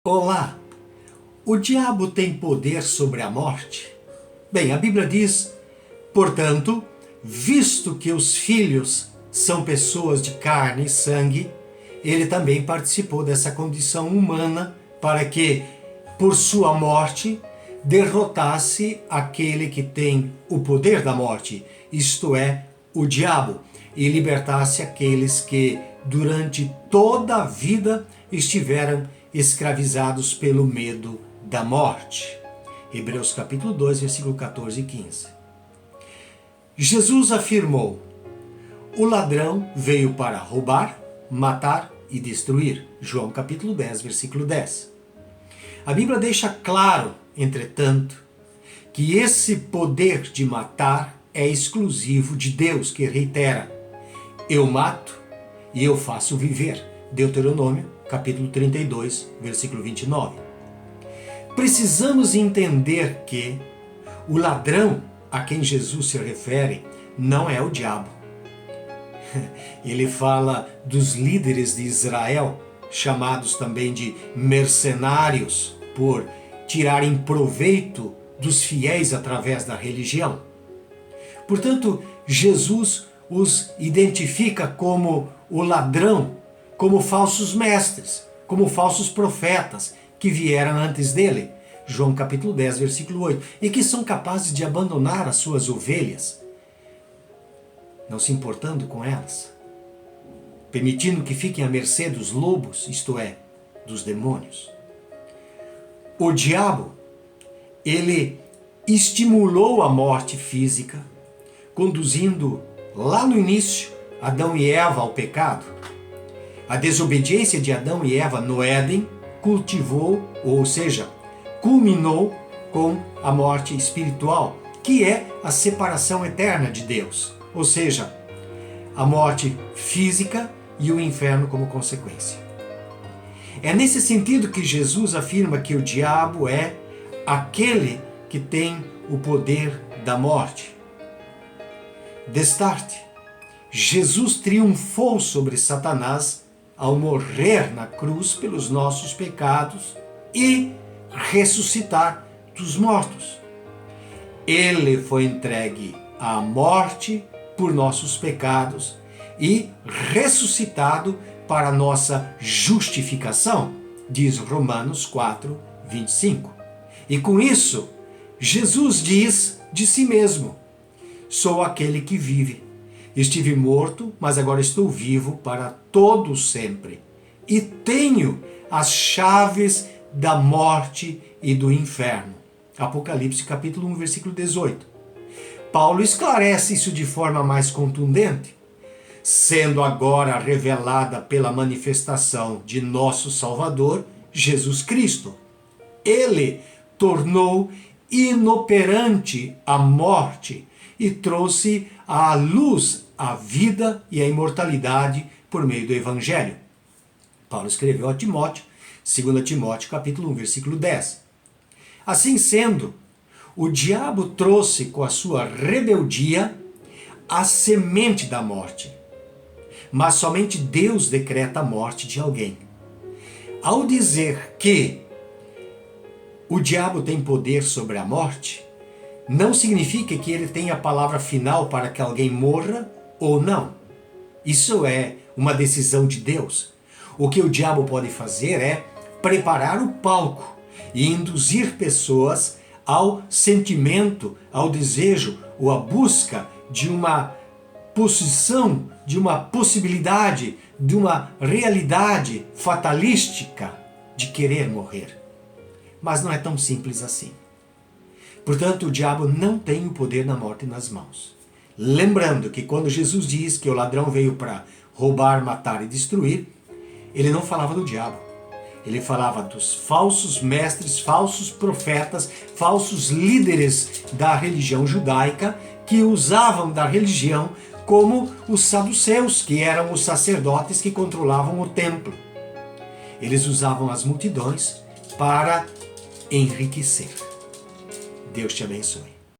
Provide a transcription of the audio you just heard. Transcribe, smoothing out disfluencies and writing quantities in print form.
Olá! O diabo tem poder sobre a morte? Bem, a Bíblia diz, portanto, visto que os filhos são pessoas de carne e sangue, ele também participou dessa condição humana para que, por sua morte, derrotasse aquele que tem o poder da morte, isto é, o diabo, e libertasse aqueles que, durante toda a vida, estiveram escravizados pelo medo da morte. Hebreus capítulo 2, versículo 14 e 15. Jesus afirmou: o ladrão veio para roubar, matar e destruir. João capítulo 10, versículo 10. A Bíblia deixa claro, entretanto, que esse poder de matar é exclusivo de Deus, que reitera: eu mato e eu faço viver. Deuteronômio capítulo 32, versículo 29. Precisamos entender que o ladrão a quem Jesus se refere não é o diabo. Ele fala dos líderes de Israel, chamados também de mercenários, por tirarem proveito dos fiéis através da religião. Portanto, Jesus os identifica como o ladrão, como falsos mestres, como falsos profetas que vieram antes dele, João capítulo 10, versículo 8, e que são capazes de abandonar as suas ovelhas, não se importando com elas, permitindo que fiquem à mercê dos lobos, isto é, dos demônios. O diabo, ele estimulou a morte física, conduzindo lá no início Adão e Eva ao pecado. A desobediência de Adão e Eva no Éden cultivou, ou seja, culminou com a morte espiritual, que é a separação eterna de Deus, ou seja, a morte física e o inferno como consequência. É nesse sentido que Jesus afirma que o diabo é aquele que tem o poder da morte. Destarte, Jesus triunfou sobre Satanás ao morrer na cruz pelos nossos pecados e ressuscitar dos mortos. Ele foi entregue à morte por nossos pecados e ressuscitado para nossa justificação, diz Romanos 4, 25. E com isso, Jesus diz de si mesmo: sou aquele que vive. Estive morto, mas agora estou vivo para todo sempre. E tenho as chaves da morte e do inferno. Apocalipse capítulo 1, versículo 18. Paulo esclarece isso de forma mais contundente. Sendo agora revelada pela manifestação de nosso Salvador, Jesus Cristo. Ele tornou inoperante a morte e trouxe à luz a vida e a imortalidade por meio do Evangelho. Paulo escreveu a Timóteo, 2 Timóteo capítulo 1, versículo 10. Assim sendo, o diabo trouxe com a sua rebeldia a semente da morte. Mas somente Deus decreta a morte de alguém. Ao dizer que o diabo tem poder sobre a morte, não significa que ele tenha a palavra final para que alguém morra ou não. Isso é uma decisão de Deus. O que o diabo pode fazer é preparar o palco e induzir pessoas ao sentimento, ao desejo ou à busca de uma posição, de uma possibilidade, de uma realidade fatalística de querer morrer. Mas não é tão simples assim. Portanto, o diabo não tem o poder da morte nas mãos. Lembrando que quando Jesus diz que o ladrão veio para roubar, matar e destruir, ele não falava do diabo. Ele falava dos falsos mestres, falsos profetas, falsos líderes da religião judaica que usavam da religião como os saduceus, que eram os sacerdotes que controlavam o templo. Eles usavam as multidões para enriquecer. Deus te abençoe.